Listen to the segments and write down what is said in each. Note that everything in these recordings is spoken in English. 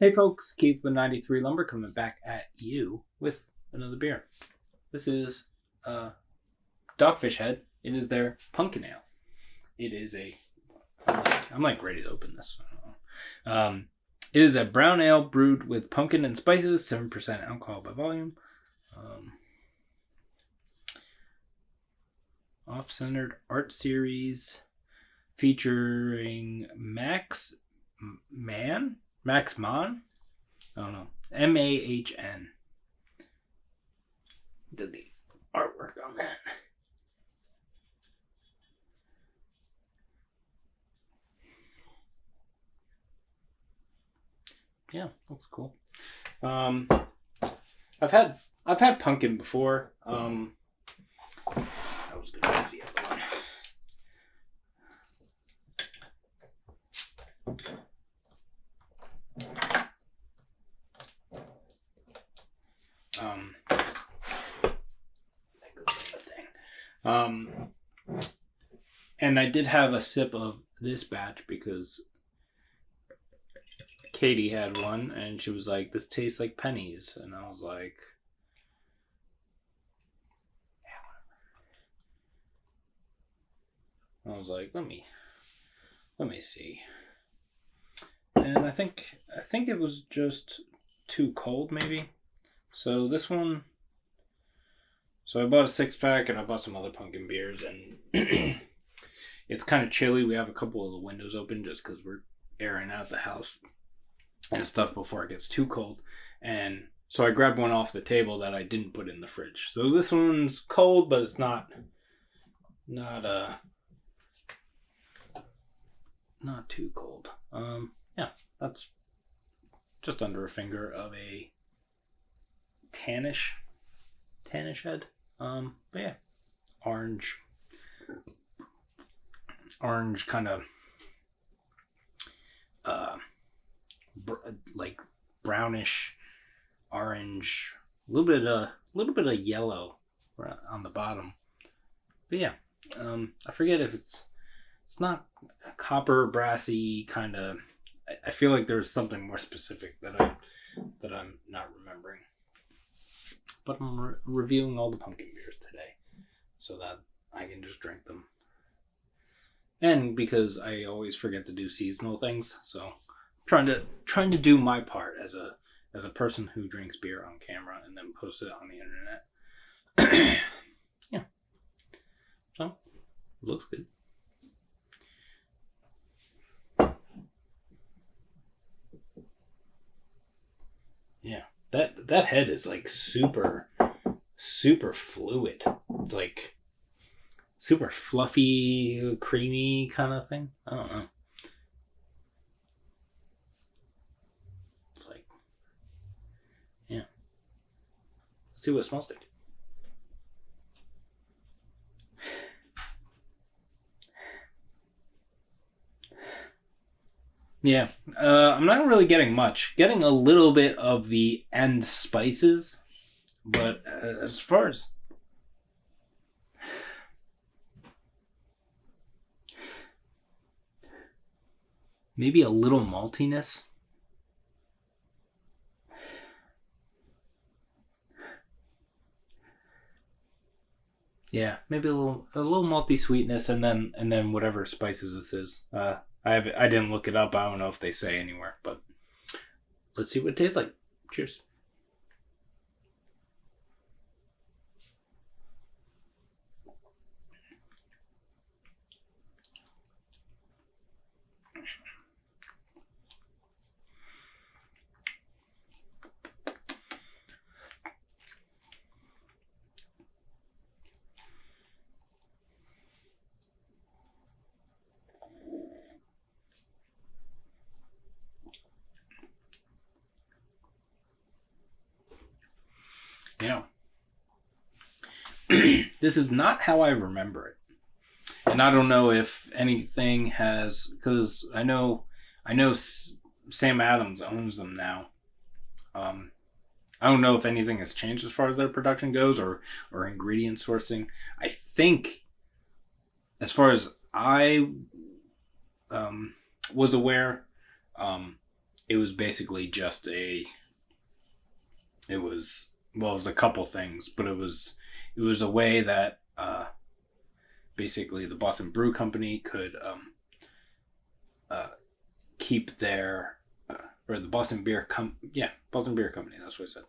Hey folks, Keith with 93 Lumber coming back at you with another beer. This is Dogfish Head. It is their Punkin Ale. It is I'm like ready to open this. It is a brown ale brewed with pumpkin and spices, 7% alcohol by volume. Off-centered art series featuring Max Mann? I don't know. Mahn. Did the artwork on that. Yeah, looks cool. I've had Punkin before. I was gonna use the other one. And I did have a sip of this batch because Katie had one and she was like, "This tastes like pennies," and I was like, "Yeah, whatever." I was like, "Let me see," and I think it was just too cold, maybe. So this one. So I bought a 6-pack and I bought some other pumpkin beers, and it's kind of chilly. We have a couple of the windows open just because we're airing out the house and stuff before it gets too cold. And so I grabbed one off the table that I didn't put in the fridge. So this one's cold, but it's not too cold. Yeah, that's just under a finger of a tannish head. But yeah, orange kind of like brownish orange, a little bit of yellow on the bottom. But yeah, I forget if it's not a copper brassy kind of. I feel like there's something more specific that I'm not remembering. But I'm reviewing all the pumpkin beers today so that I can just drink them. And because I always forget to do seasonal things, so I'm trying to do my part as a person who drinks beer on camera and then posts it on the internet. Yeah. So, looks good. Yeah. That head is like super fluid. It's like super fluffy, creamy kind of thing. I don't know. It's like, yeah. Let's see what it smells like. Yeah, I'm not really getting much. Getting a little bit of the end spices, but as far as maybe a little maltiness. Yeah, maybe a little malty sweetness, and then whatever spices this is. I didn't look it up. I don't know if they say anywhere, but let's see what it tastes like. Cheers. Yeah. This is not how I remember it. And I don't know if anything has, because I know Sam Adams owns them now. I don't know if anything has changed as far as their production goes or ingredient sourcing. I think, as far as I was aware, it was basically just it was a couple things, but it was a way that basically the Boston Brew Company could keep their or the Boston Beer Boston Beer Company, that's what I said.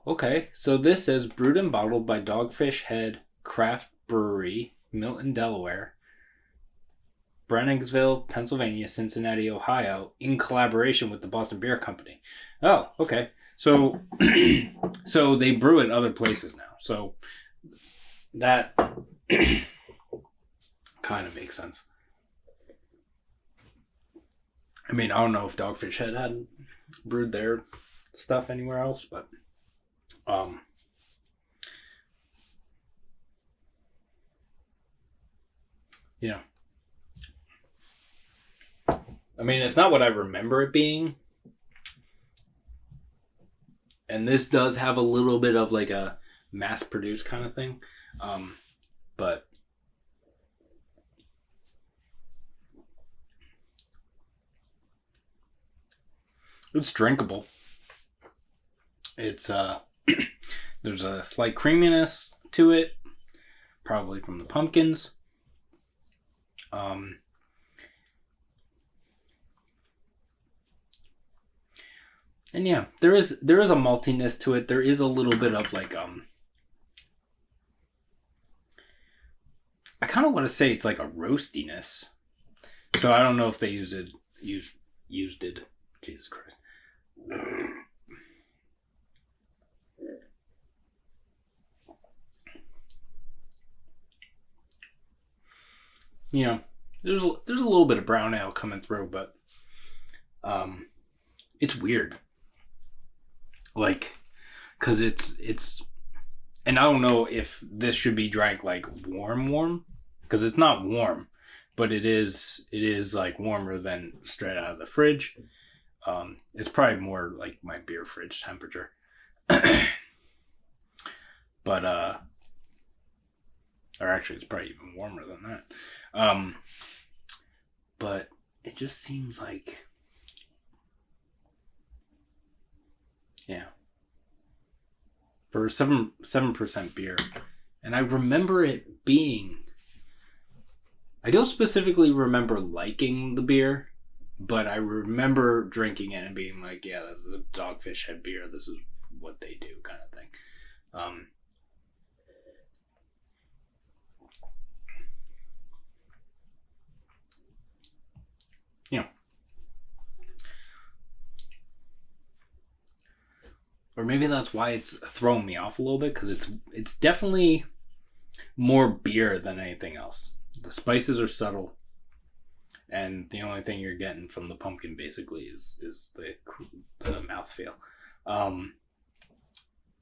Okay. So this says brewed and bottled by Dogfish Head Craft Brewery, Milton, Delaware, Brenningsville, Pennsylvania, Cincinnati, Ohio, in collaboration with the Boston Beer Company. Oh, okay. So, so they brew it other places now. So that kind of makes sense. I mean, I don't know if Dogfish Head had brewed their stuff anywhere else, but yeah. I mean, it's not what I remember it being. And this does have a little bit of like a mass-produced kind of thing. But it's drinkable. It's there's a slight creaminess to it, probably from the pumpkins. And yeah, there is a maltiness to it. There is a little bit of like I kind of want to say it's like a roastiness. So I don't know if they used it. Jesus Christ. Yeah, there's a little bit of brown ale coming through, but it's weird. Like, cause it's, and I don't know if this should be drank like warm, cause it's not warm, but it is like warmer than straight out of the fridge. It's probably more like my beer fridge temperature. But or actually it's probably even warmer than that. But it just seems like, yeah, for 7% beer. And I remember it being, I don't specifically remember liking the beer, but I remember drinking it and being like, yeah, this is a Dogfish Head beer. This is what they do, kind of thing. Yeah. Or maybe that's why it's throwing me off a little bit, because it's definitely more beer than anything else. The spices are subtle, and the only thing you're getting from the pumpkin basically is the mouthfeel.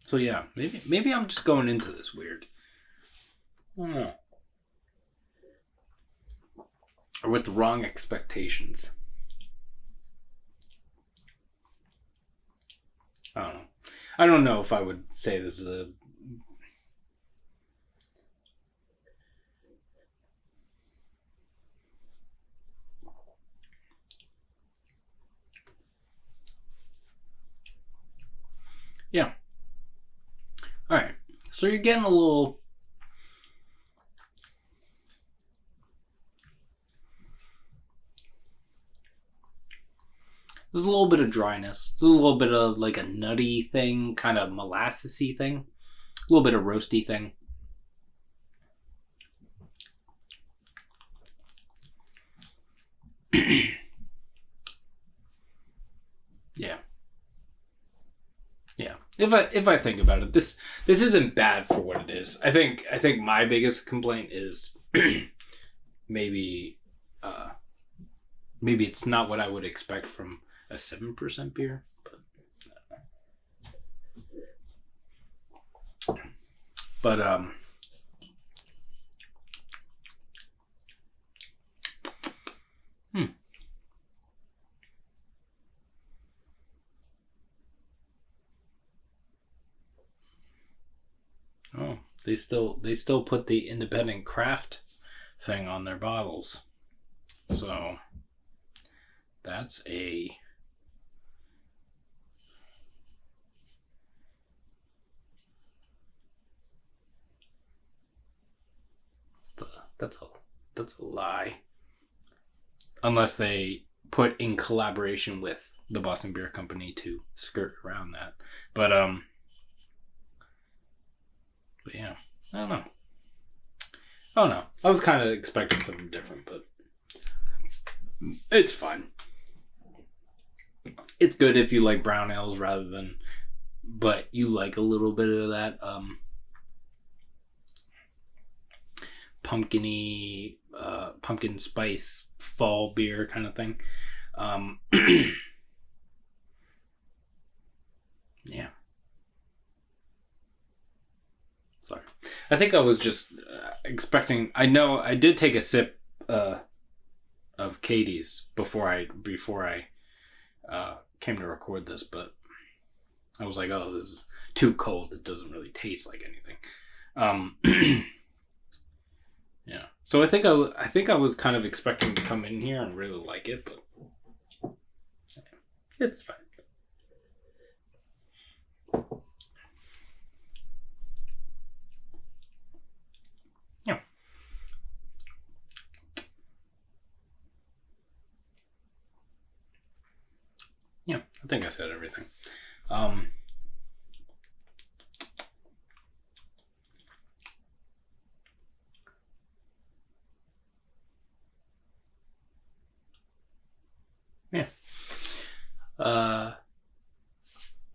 So yeah, maybe I'm just going into this weird. I don't know. Or with the wrong expectations. I don't know. I don't know if I would say this is a... Yeah. Alright. So you're getting a little... There's a little bit of dryness. There's a little bit of like a nutty thing, kind of molassesy thing. A little bit of roasty thing. Yeah. Yeah. If I think about it, this isn't bad for what it is. I think my biggest complaint is maybe it's not what I would expect from a 7% beer, but oh, They still put the independent craft thing on their bottles. So that's a that's a lie. Unless they put in collaboration with the Boston Beer Company to skirt around that. But yeah, I don't know. I was kind of expecting something different, but it's fine. It's good if you like brown ales but you like a little bit of that pumpkin spice fall beer kind of thing. Yeah. Sorry. I think I was just expecting. I know I did take a sip of Katie's before I came to record this, but I was like, oh, this is too cold. It doesn't really taste like anything. Yeah. So I think I was kind of expecting to come in here and really like it, but it's fine. Yeah, I think I said everything. Yeah. I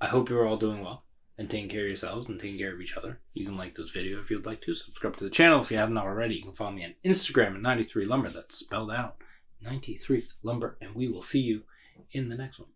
hope you're all doing well and taking care of yourselves and taking care of each other. You can like this video if you'd like to. Subscribe to the channel if you haven't already. You can follow me on Instagram at 93lumber. That's spelled out 93lumber. And we will see you in the next one.